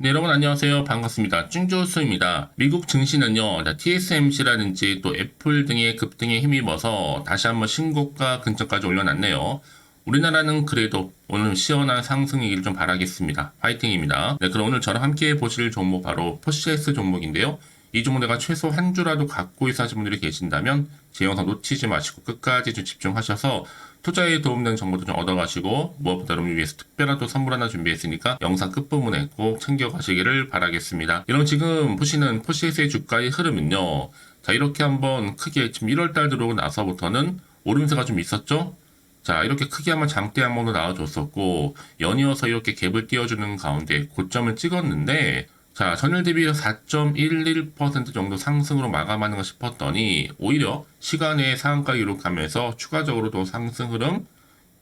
네, 여러분 안녕하세요. 반갑습니다. 쭝조수입니다. 미국 증시는요, TSMC라든지 또 애플 등의 급등에 힘입어서 다시 한번 신고가 근처까지 올려놨네요. 우리나라는 그래도 오늘 시원한 상승이길 좀 바라겠습니다. 화이팅입니다. 네, 그럼 오늘 저랑 함께 보실 종목 바로 포시에스 종목인데요. 이 종목 내가 최소 한 주라도 갖고 있어 하신 분들이 계신다면 제 영상 놓치지 마시고 끝까지 좀 집중하셔서 투자에 도움되는 정보도 좀 얻어가시고 무엇보다 여러분을 위해서 특별한 또 선물 하나 준비했으니까 영상 끝부분에 꼭 챙겨가시기를 바라겠습니다. 여러분 지금 보시는 포시에스의 주가의 흐름은요. 자, 이렇게 한번 크게 지금 1월달 들어오고 나서부터는 오름세가 좀 있었죠? 자, 이렇게 크게 한번 장대 한번도 나와줬었고 연이어서 이렇게 갭을 띄워주는 가운데 고점을 찍었는데 자, 전일 대비 4.11% 정도 상승으로 마감하는가 싶었더니 오히려 시간의 상한가 기록하면서 추가적으로도 상승 흐름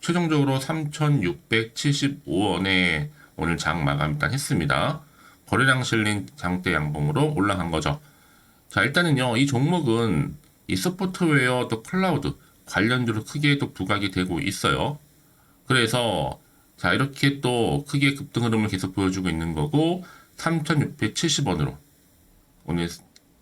최종적으로 3,675원에 오늘 장 마감 일단 했습니다. 거래량 실린 장대 양봉으로 올라간 거죠. 자, 일단은요, 이 종목은 이 소프트웨어 또 클라우드 관련주로 크게 또 부각이 되고 있어요. 그래서 자, 이렇게 또 크게 급등 흐름을 계속 보여주고 있는 거고 3,670원으로 오늘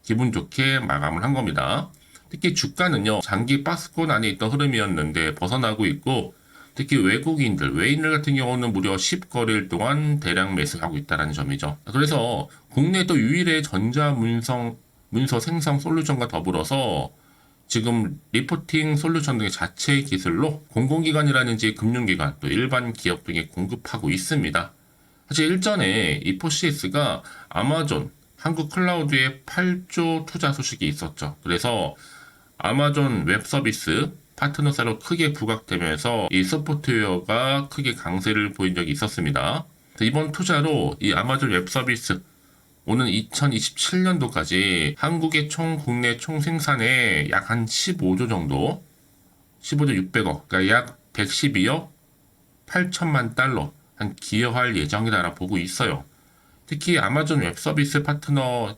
기분 좋게 마감을 한 겁니다. 특히 주가는요, 장기 박스권 안에 있던 흐름이었는데 벗어나고 있고, 특히 외인들 같은 경우는 무려 10거래일 동안 대량 매수하고 있다는 점이죠. 그래서 국내 또 유일의 문서 생성 솔루션과 더불어서 지금 리포팅 솔루션 등의 자체 기술로 공공기관이라든지 금융기관 또 일반 기업 등에 공급하고 있습니다. 사실 일전에 이 포시에스가 아마존 한국 클라우드에 8조 투자 소식이 있었죠. 그래서 아마존 웹 서비스 파트너사로 크게 부각되면서 이 소프트웨어가 크게 강세를 보인 적이 있었습니다. 이번 투자로 이 아마존 웹 서비스 오는 2027년도까지 한국의 국내 총 생산의 약 한 15조 정도, 15조 600억, 그러니까 약 112억 8천만 달러 한 기여할 예정이다라 보고 있어요. 특히 아마존 웹 서비스 파트너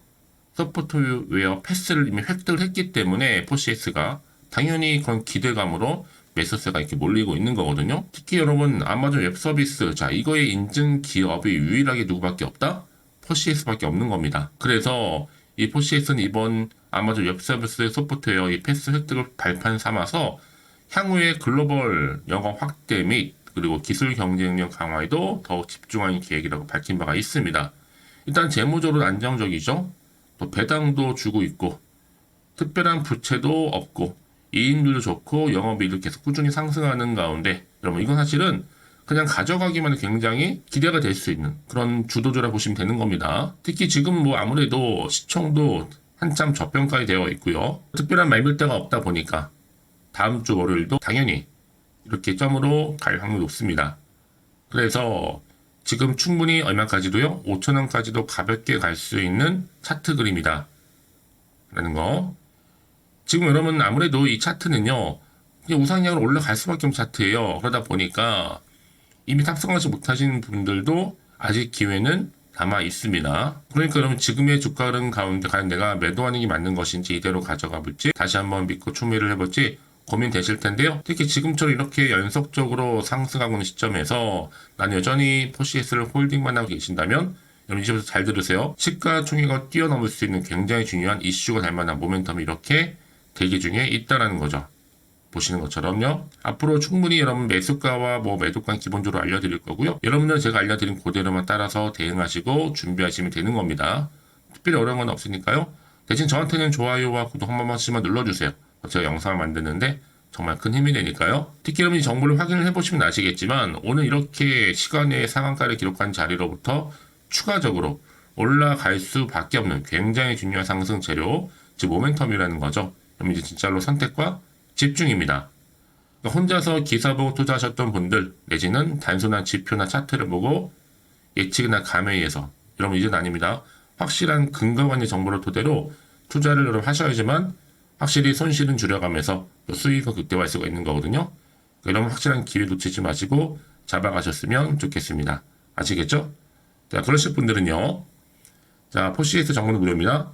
소프트웨어 패스를 이미 획득을 했기 때문에 포시에스가 당연히 그런 기대감으로 매수세가 이렇게 몰리고 있는 거거든요. 특히 여러분 아마존 웹 서비스 자 이거에 인증 기업이 유일하게 누구밖에 없다? 포시에스밖에 없는 겁니다. 그래서 이 포시에스는 이번 아마존 웹 서비스 소프트웨어 이 패스 획득을 발판 삼아서 향후의 글로벌 영업 확대 및 그리고 기술 경쟁력 강화에도 더욱 집중하는 계획이라고 밝힌 바가 있습니다. 일단 재무적으로 안정적이죠. 또 배당도 주고 있고 특별한 부채도 없고 이익률도 좋고 영업이익도 계속 꾸준히 상승하는 가운데 여러분 이건 사실은 그냥 가져가기만 해도 굉장히 기대가 될 수 있는 그런 주도주라 보시면 되는 겁니다. 특히 지금 뭐 아무래도 시총도 한참 저평가에 되어 있고요. 특별한 매물대가 없다 보니까 다음 주 월요일도 당연히 이렇게 점으로 갈 확률이 높습니다. 그래서 지금 충분히 얼마까지도요? 5,000원까지도 가볍게 갈 수 있는 차트 그림이다. 라는 거. 지금 여러분 아무래도 이 차트는요. 그냥 우상향으로 올라갈 수밖에 없는 차트예요. 그러다 보니까 이미 탑승하지 못하신 분들도 아직 기회는 남아 있습니다. 그러니까 여러분 지금의 주가 흐름 가운데 과연 내가 매도하는 게 맞는 것인지 이대로 가져가 볼지 다시 한번 믿고 추미를 해볼지 고민되실 텐데요. 특히 지금처럼 이렇게 연속적으로 상승하고 있는 시점에서 나는 여전히 포시에스를 홀딩만 하고 계신다면 여러분 이제부터 잘 들으세요. 시가총액을 뛰어넘을 수 있는 굉장히 중요한 이슈가 될 만한 모멘텀이 이렇게 대기 중에 있다라는 거죠. 보시는 것처럼요. 앞으로 충분히 여러분 매수가와 매도가 기본적으로 알려드릴 거고요. 여러분들은 제가 알려드린 그대로만 따라서 대응하시고 준비하시면 되는 겁니다. 특별히 어려운 건 없으니까요. 대신 저한테는 좋아요와 구독 한 번씩만 눌러주세요. 제가 영상을 만드는데 정말 큰 힘이 되니까요. 특히 여러분이 정보를 확인을 해보시면 아시겠지만 오늘 이렇게 시간의 상한가를 기록한 자리로부터 추가적으로 올라갈 수밖에 없는 굉장히 중요한 상승 재료, 즉 모멘텀이라는 거죠. 그럼 이제 진짜로 선택과 집중입니다. 그러니까 혼자서 기사 보고 투자하셨던 분들 내지는 단순한 지표나 차트를 보고 예측이나 감에 의해서 여러분 이제는 아닙니다. 확실한 근거가 있는 정보를 토대로 투자를 여러분 하셔야지만 확실히 손실은 줄여가면서 수익은 극대화할 수가 있는 거거든요. 이런 확실한 기회 놓치지 마시고 잡아가셨으면 좋겠습니다. 아시겠죠? 자, 그러실 분들은요. 자, 포시에스 정보는 무료입니다.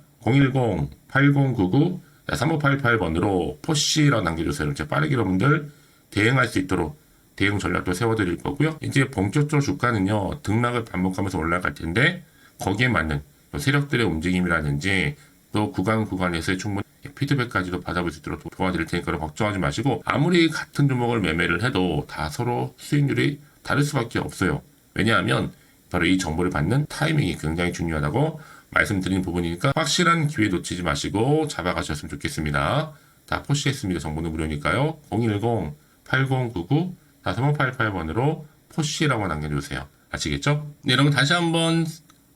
010-8099-3588번으로 포시라고 남겨주세요. 이제 빠르게 여러분들 대응할 수 있도록 대응 전략도 세워드릴 거고요. 이제 본격적으로 주가는요. 등락을 반복하면서 올라갈 텐데 거기에 맞는 또 세력들의 움직임이라든지 또 구간에서의 충분히 피드백까지도 받아볼 수 있도록 도와드릴 테니까 걱정하지 마시고, 아무리 같은 종목을 매매를 해도 다 서로 수익률이 다를 수밖에 없어요. 왜냐하면 바로 이 정보를 받는 타이밍이 굉장히 중요하다고 말씀드린 부분이니까 확실한 기회 놓치지 마시고 잡아가셨으면 좋겠습니다. 다 포시했습니다. 정보는 무료니까요. 010-8099-3588번으로 포시라고 남겨주세요. 아시겠죠? 네, 여러분 다시 한번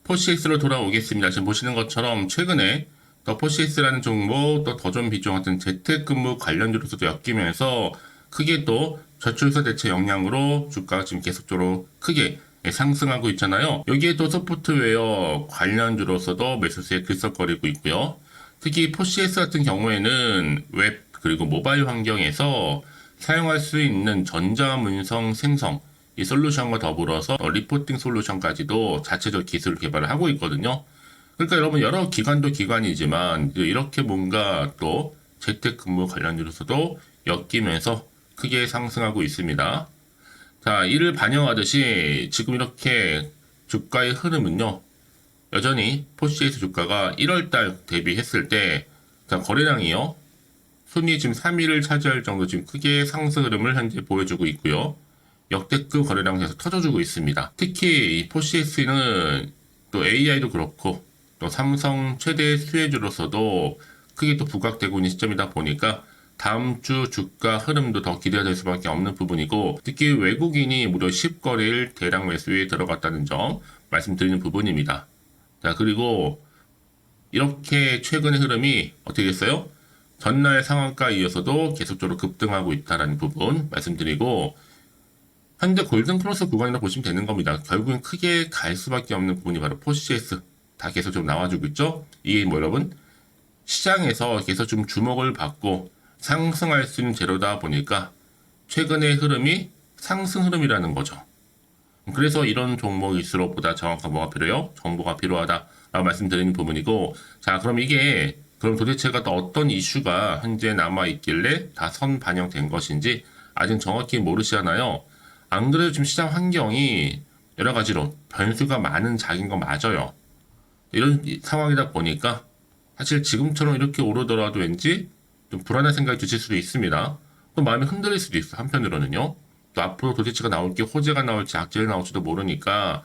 포시엑스로 돌아오겠습니다. 지금 보시는 것처럼 최근에 더 포시엑스라는 종목, 또 더존 비중 같은 재택근무 관련주로서도 엮이면서 크게 또 저출사 대체 역량으로 주가가 지금 계속적으로 크게 상승하고 있잖아요. 여기에 또 소프트웨어 관련주로서도 매수세에 들썩거리고 있고요. 특히 포시엑스 같은 경우에는 웹 그리고 모바일 환경에서 사용할 수 있는 전자문성 생성 이 솔루션과 더불어서 리포팅 솔루션까지도 자체적 기술을 개발을 하고 있거든요. 그러니까 여러분 여러 기관도 기관이지만 이렇게 뭔가 또 재택근무 관련주로서도 엮이면서 크게 상승하고 있습니다. 자, 이를 반영하듯이 지금 이렇게 주가의 흐름은요, 여전히 포시엑스 주가가 1월달 대비했을 때, 자, 거래량이요, 순위 지금 3위를 차지할 정도 지금 크게 상승 흐름을 현재 보여주고 있고요. 역대급 거래량 계속 터져주고 있습니다. 특히 이 포시엑스는 또 AI도 그렇고, 또 삼성 최대 수혜주로서도 크게 또 부각되고 있는 시점이다 보니까 다음 주 주가 흐름도 더 기대가 될 수밖에 없는 부분이고, 특히 외국인이 무려 10거래일 대량 매수에 들어갔다는 점 말씀드리는 부분입니다. 자, 그리고 이렇게 최근의 흐름이 어떻게 됐어요? 전날 상한가에 이어서도 계속적으로 급등하고 있다는 부분 말씀드리고, 현재 골든 크로스 구간이라고 보시면 되는 겁니다. 결국엔 크게 갈 수밖에 없는 부분이 바로 포시엑스 다 계속 좀 나와주고 있죠. 이게 뭐 여러분, 시장에서 계속 좀 주목을 받고 상승할 수 있는 재료다 보니까 최근의 흐름이 상승 흐름이라는 거죠. 그래서 이런 종목일수록 보다 정확한 뭐가 필요해요? 정보가 필요하다라고 말씀드리는 부분이고, 자, 그럼 도대체가 또 어떤 이슈가 현재 남아있길래 다 선 반영된 것인지 아직 정확히 모르시잖아요. 안 그래도 지금 시장 환경이 여러 가지로 변수가 많은 장인 건 맞아요. 이런 상황이다 보니까 사실 지금처럼 이렇게 오르더라도 왠지 좀 불안한 생각이 드실 수도 있습니다. 또 마음이 흔들릴 수도 있어요. 한편으로는요. 또 앞으로 도대체가 나올 게 호재가 나올지 악재가 나올지도 모르니까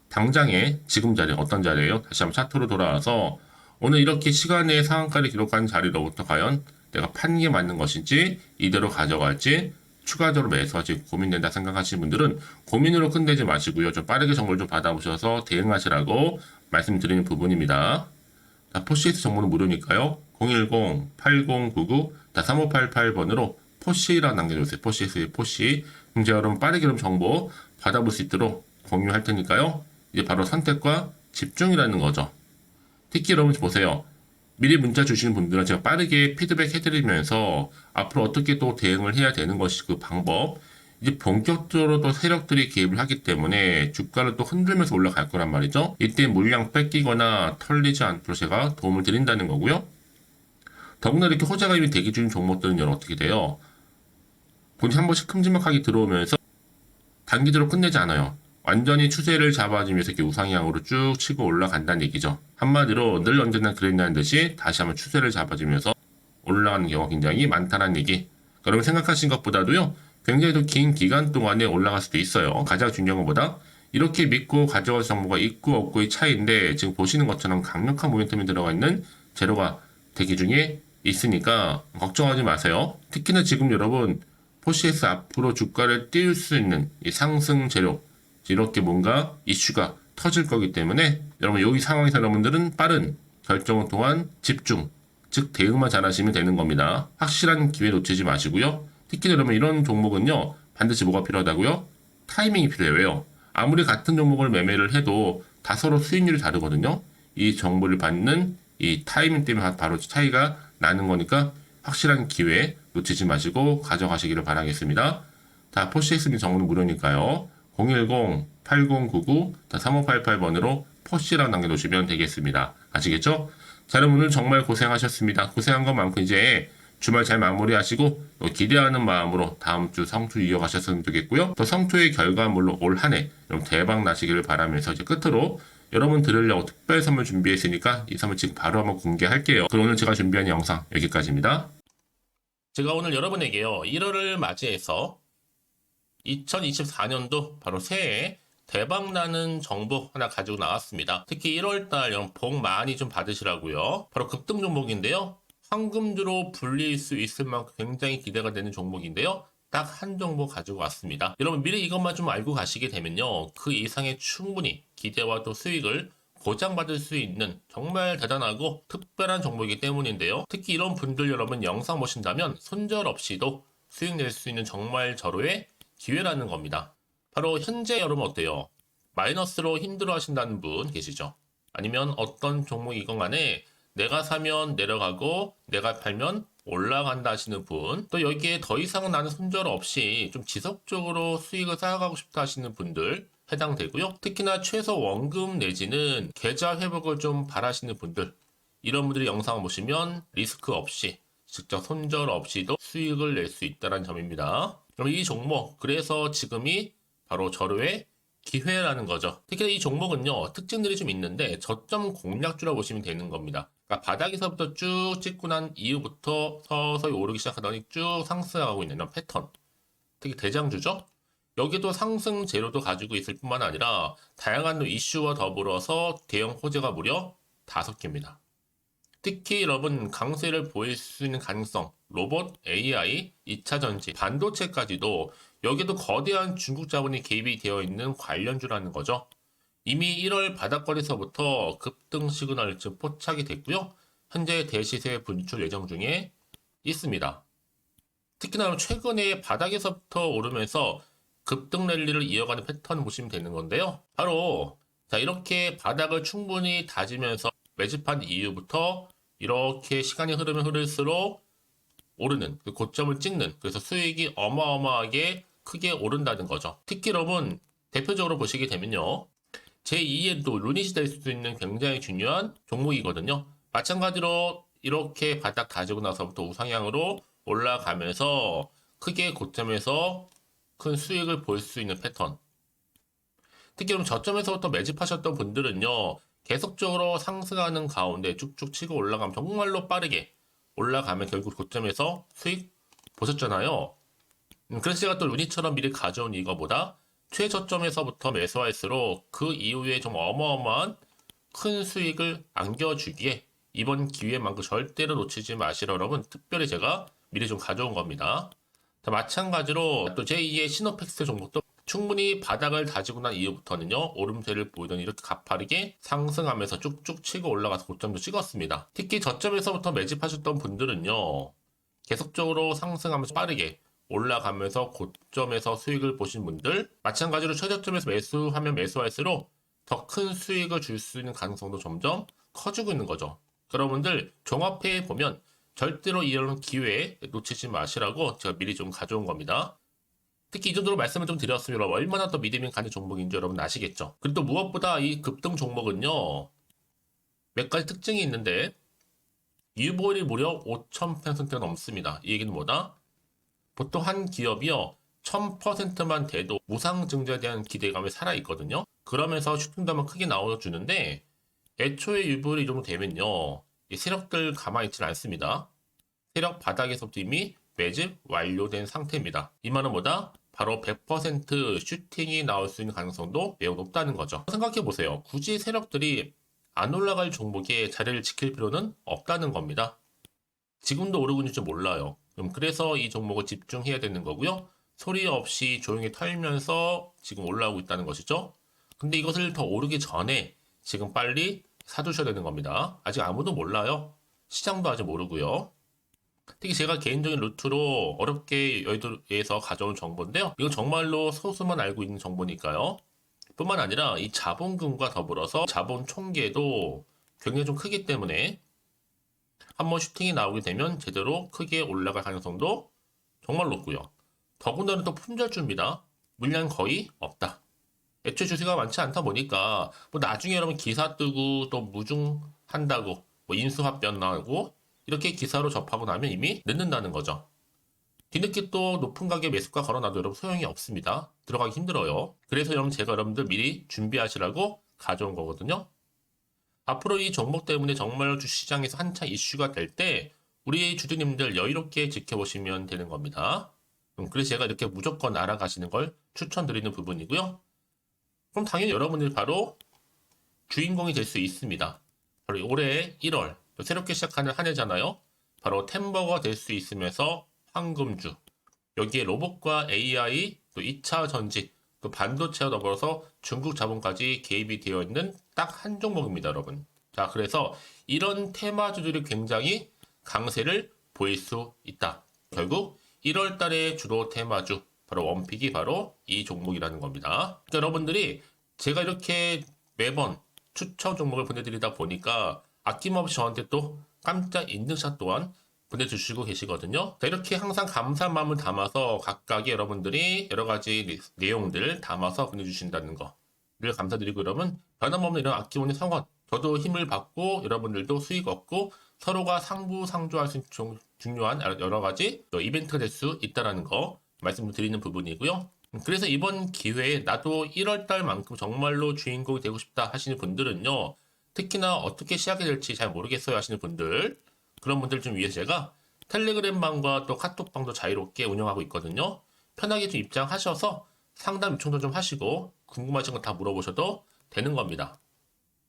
당장에 지금 자리 어떤 자리예요? 다시 한번 차트로 돌아와서 오늘 이렇게 시간의 상한가를 기록한 자리로부터 과연 내가 파는 게 맞는 것인지 이대로 가져갈지 추가적으로 매수할지 고민된다 생각하시는 분들은 고민으로 끝내지 마시고요. 좀 빠르게 정보를 좀 받아보셔서 대응하시라고 말씀드리는 부분입니다. 자, 포시엑스 정보는 무료니까요. 010-8099-3588번으로 포시라고 남겨주세요. 포시엑스의 포시. 이제 여러분 빠르게 그럼 정보 받아볼 수 있도록 공유할 테니까요. 이제 바로 선택과 집중이라는 거죠. 특히 여러분 보세요. 미리 문자 주시는 분들은 제가 빠르게 피드백 해드리면서 앞으로 어떻게 또 대응을 해야 되는 것이 그 방법. 이제 본격적으로 또 세력들이 개입을 하기 때문에 주가를 또 흔들면서 올라갈 거란 말이죠. 이때 물량 뺏기거나 털리지 않도록 제가 도움을 드린다는 거고요. 더구나 이렇게 호재가 이미 대기 중인 종목들은 어떻게 돼요? 본인 한 번씩 큼지막하게 들어오면서 단기적으로 끝내지 않아요. 완전히 추세를 잡아주면서 이렇게 우상향으로 쭉 치고 올라간다는 얘기죠. 한마디로 늘 언제나 그랬냐는 듯이 다시 한번 추세를 잡아주면서 올라가는 경우가 굉장히 많다는 얘기. 여러분 생각하신 것보다도요, 굉장히 더 긴 기간 동안에 올라갈 수도 있어요. 가장 중요한 것보다 이렇게 믿고 가져갈 정보가 있고 없고의 차이인데, 지금 보시는 것처럼 강력한 모멘텀이 들어가 있는 재료가 대기 중에 있으니까 걱정하지 마세요. 특히나 지금 여러분 포시엑스 앞으로 주가를 띄울 수 있는 이 상승 재료, 이렇게 뭔가 이슈가 터질 거기 때문에 여러분 여기 상황에서 여러분들은 빠른 결정을 통한 집중, 즉 대응만 잘하시면 되는 겁니다. 확실한 기회 놓치지 마시고요. 특히 여러분 이런 종목은요, 반드시 뭐가 필요하다고요? 타이밍이 필요해요. 왜요? 아무리 같은 종목을 매매를 해도 다 서로 수익률이 다르거든요. 이 정보를 받는 이 타이밍 때문에 바로 차이가 나는 거니까 확실한 기회 놓치지 마시고 가져가시기를 바라겠습니다. 자, 포시엑스 정보는 무료니까요. 010-8099-3588번으로 포시라고 남겨놓으시면 되겠습니다. 아시겠죠? 자, 여러분 오늘 정말 고생하셨습니다. 고생한 것만큼 이제 주말 잘 마무리하시고 또 기대하는 마음으로 다음 주 성투 이어가셨으면 좋겠고요. 또 성투의 결과물로 올 한 해 대박 나시기를 바라면서 이제 끝으로 여러분 들으려고 특별 선물 준비했으니까 이 선물 지금 바로 한번 공개할게요. 그럼 오늘 제가 준비한 영상 여기까지입니다. 제가 오늘 여러분에게요 1월을 맞이해서 2024년도 바로 새해 대박나는 정보 하나 가지고 나왔습니다. 특히 1월달 여러분 복 많이 좀 받으시라고요. 바로 급등 종목인데요. 황금주로 불릴 수 있을 만큼 굉장히 기대가 되는 종목인데요. 딱 한 종목 가지고 왔습니다. 여러분 미리 이것만 좀 알고 가시게 되면요. 그 이상의 충분히 기대와 또 수익을 보장받을 수 있는 정말 대단하고 특별한 종목이기 때문인데요. 특히 이런 분들 여러분 영상 보신다면 손절 없이도 수익 낼 수 있는 정말 절호의 기회라는 겁니다. 바로 현재 여러분 어때요? 마이너스로 힘들어 하신다는 분 계시죠? 아니면 어떤 종목이건 간에 내가 사면 내려가고 내가 팔면 올라간다 하시는 분, 또 여기에 더 이상 나는 손절 없이 좀 지속적으로 수익을 쌓아가고 싶다 하시는 분들 해당되고요. 특히나 최소 원금 내지는 계좌 회복을 좀 바라시는 분들, 이런 분들이 영상을 보시면 리스크 없이 직접 손절 없이도 수익을 낼 수 있다는 점입니다. 그럼 이 종목, 그래서 지금이 바로 절호의 기회라는 거죠. 특히 이 종목은요, 특징들이 좀 있는데 저점 공략주라고 보시면 되는 겁니다. 그러니까 바닥에서부터 쭉 찍고 난 이후부터 서서히 오르기 시작하더니 쭉 상승하고 있는 이런 패턴. 특히 대장주죠. 여기도 상승 재료도 가지고 있을 뿐만 아니라 다양한 이슈와 더불어서 대형 호재가 무려 5개입니다. 특히 여러분 강세를 보일 수 있는 가능성, 로봇, AI, 2차 전지, 반도체까지도 여기도 거대한 중국 자본이 개입이 되어 있는 관련주라는 거죠. 이미 1월 바닥권에서부터 급등 시그널 즉 포착이 됐고요. 현재 대시세 분출 예정 중에 있습니다. 특히나 최근에 바닥에서부터 오르면서 급등 랠리를 이어가는 패턴을 보시면 되는 건데요. 바로 자 이렇게 바닥을 충분히 다지면서 매집한 이후부터 이렇게 시간이 흐르면 흐를수록 오르는 그 고점을 찍는, 그래서 수익이 어마어마하게 크게 오른다는 거죠. 특히 여러분 대표적으로 보시게 되면요. 제2의 또 루닛이 될 수도 있는 굉장히 중요한 종목이거든요. 마찬가지로 이렇게 바닥 다지고 나서부터 우상향으로 올라가면서 크게 고점에서 큰 수익을 볼 수 있는 패턴. 특히 그럼 저점에서부터 매집하셨던 분들은요. 계속적으로 상승하는 가운데 쭉쭉 치고 올라가면 정말로 빠르게 올라가면 결국 고점에서 수익 보셨잖아요. 그래서 제가 또 루니처럼 미리 가져온 이거보다 최저점에서부터 매수할수록 그 이후에 좀 어마어마한 큰 수익을 안겨주기에 이번 기회만큼 절대로 놓치지 마시라 여러분 특별히 제가 미리 좀 가져온 겁니다. 자, 마찬가지로 또 제2의 시노팩스 종목도 충분히 바닥을 다지고 난 이후부터는요 오름세를 보이더니 이렇게 가파르게 상승하면서 쭉쭉 치고 올라가서 고점도 찍었습니다. 특히 저점에서부터 매집하셨던 분들은요 계속적으로 상승하면서 빠르게 올라가면서 고점에서 수익을 보신 분들, 마찬가지로 최저점에서 매수하면 매수할수록 더 큰 수익을 줄 수 있는 가능성도 점점 커지고 있는 거죠. 여러분들 종합해 보면 절대로 이런 기회에 놓치지 마시라고 제가 미리 좀 가져온 겁니다. 특히 이 정도로 말씀을 좀 드렸으면 얼마나 더 믿음이 가는 종목인지 여러분 아시겠죠? 그리고 또 무엇보다 이 급등 종목은요 몇 가지 특징이 있는데 유보율이 무려 5,000%가 넘습니다. 이 얘기는 뭐다? 보통 한 기업이요 1000%만 돼도 무상증자에 대한 기대감이 살아있거든요. 그러면서 슈팅도 한번 크게 나와주는데 애초에 유보율이 이 정도 되면요 이 세력들 가만히 있지는 않습니다. 세력 바닥에서부터 이미 매집 완료된 상태입니다. 이 말은 뭐다? 바로 100% 슈팅이 나올 수 있는 가능성도 매우 높다는 거죠. 생각해보세요. 굳이 세력들이 안 올라갈 종목에 자리를 지킬 필요는 없다는 겁니다. 지금도 오르고 있는지 몰라요. 그래서 이 종목을 집중해야 되는 거고요. 소리 없이 조용히 털면서 지금 올라오고 있다는 것이죠. 근데 이것을 더 오르기 전에 지금 빨리 사두셔야 되는 겁니다. 아직 아무도 몰라요. 시장도 아직 모르고요. 특히 제가 개인적인 루트로 어렵게 여의도에서 가져온 정보인데요. 이건 정말로 소수만 알고 있는 정보니까요. 뿐만 아니라 이 자본금과 더불어서 자본 총계도 굉장히 좀 크기 때문에 한번 슈팅이 나오게 되면 제대로 크게 올라갈 가능성도 정말 높고요. 더군다나 또 품절주입니다. 물량 거의 없다. 애초에 주식가 많지 않다 보니까 뭐 나중에 여러분 기사 뜨고 또 무중한다고 뭐 인수합병 나오고 이렇게 기사로 접하고 나면 이미 늦는다는 거죠. 뒤늦게 또 높은 가격 매수가 걸어놔도 여러분 소용이 없습니다. 들어가기 힘들어요. 그래서 여러분 제가 여러분들 미리 준비하시라고 가져온 거거든요. 앞으로 이 종목 때문에 정말 주시장에서 한창 이슈가 될 때 우리 주주님들 여유롭게 지켜보시면 되는 겁니다. 그래서 제가 이렇게 무조건 알아가시는 걸 추천드리는 부분이고요. 그럼 당연히 여러분들이 바로 주인공이 될 수 있습니다. 바로 올해 1월 새롭게 시작하는 한 해잖아요. 바로 템버가 될 수 있으면서 황금주, 여기에 로봇과 AI, 또 2차 전지, 또 반도체와 더불어서 중국 자본까지 개입이 되어 있는 딱 한 종목입니다, 여러분. 자, 그래서 이런 테마주들이 굉장히 강세를 보일 수 있다. 결국 1월 달에 주로 테마주, 바로 원픽이 바로 이 종목이라는 겁니다. 그러니까 여러분들이 제가 이렇게 매번 추천 종목을 보내드리다 보니까 아낌없이 저한테 또 깜짝 인증샷 또한 보내주시고 계시거든요. 자, 이렇게 항상 감사한 마음을 담아서 각각의 여러분들이 여러 가지 내용들 담아서 보내주신다는 거를 감사드리고, 여러분 변함없는 이런 아낌없는 성원, 저도 힘을 받고 여러분들도 수익 얻고 서로가 상부상조할 수 있는 중요한 여러 가지 이벤트가 될 수 있다는 거 말씀드리는 부분이고요. 그래서 이번 기회에 나도 1월달만큼 정말로 주인공이 되고 싶다 하시는 분들은요, 특히나 어떻게 시작이 될지 잘 모르겠어요 하시는 분들, 그런 분들 좀 위해서 제가 텔레그램 방과 또 카톡방도 자유롭게 운영하고 있거든요. 편하게 좀 입장하셔서 상담 요청도 좀 하시고 궁금하신 거 다 물어보셔도 되는 겁니다.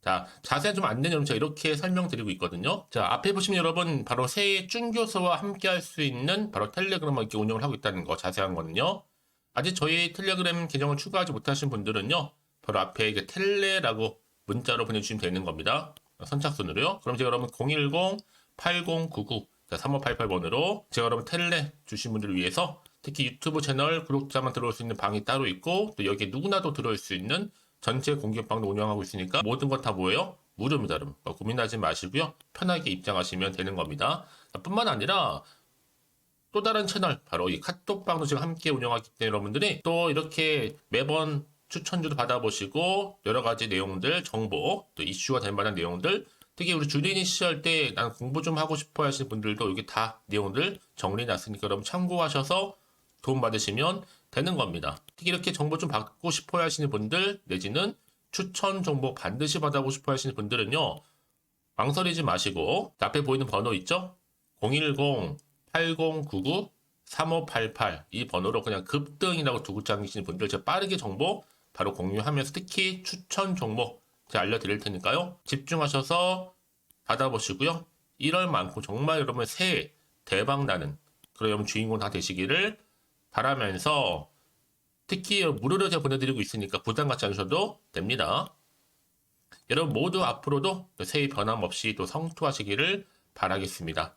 자, 자세한 좀 안내 내용 제가 이렇게 설명드리고 있거든요. 자, 앞에 보시면 여러분 바로 새해 쭌교수와 함께 할 수 있는 바로 텔레그램을 이렇게 운영을 하고 있다는 거, 자세한 거는요. 아직 저희 텔레그램 계정을 추가하지 못하신 분들은요, 바로 앞에 이게 텔레라고 문자로 보내주시면 되는 겁니다. 선착순으로요. 그럼 제가 여러분 010-8099-3588번으로 제가 여러분 텔레 주신 분들을 위해서 특히 유튜브 채널 구독자만 들어올 수 있는 방이 따로 있고, 또 여기에 누구나도 들어올 수 있는 전체 공개방도 운영하고 있으니까 모든 것 다 뭐예요? 무료입니다, 여러분. 고민하지 마시고요. 편하게 입장하시면 되는 겁니다. 뿐만 아니라 또 다른 채널, 바로 이 카톡방도 지금 함께 운영하기 때문에 여러분들이 또 이렇게 매번 추천주도 받아보시고 여러 가지 내용들, 정보, 또 이슈가 될 만한 내용들, 특히 우리 주린이 시절 때 난 공부 좀 하고 싶어 하시는 분들도 여기 다 내용들 정리해놨으니까 여러분 참고하셔서 도움 받으시면 되는 겁니다. 특히 이렇게 정보 좀 받고 싶어 하시는 분들, 내지는 추천 정보 반드시 받아보고 싶어 하시는 분들은요, 망설이지 마시고 앞에 보이는 번호 있죠? 010-8099-3588 이 번호로 그냥 급등이라고 두고 당기시는 분들 제가 빠르게 정보 바로 공유하면서 특히 추천 종목 제가 알려드릴 테니까요. 집중하셔서 받아보시고요. 1월만큼 정말 여러분 새해 대박나는 그런 여러분 주인공 다 되시기를 바라면서, 특히 무료로 제가 보내드리고 있으니까 부담 갖지 않으셔도 됩니다. 여러분 모두 앞으로도 새해 변함없이 또 성투하시기를 바라겠습니다.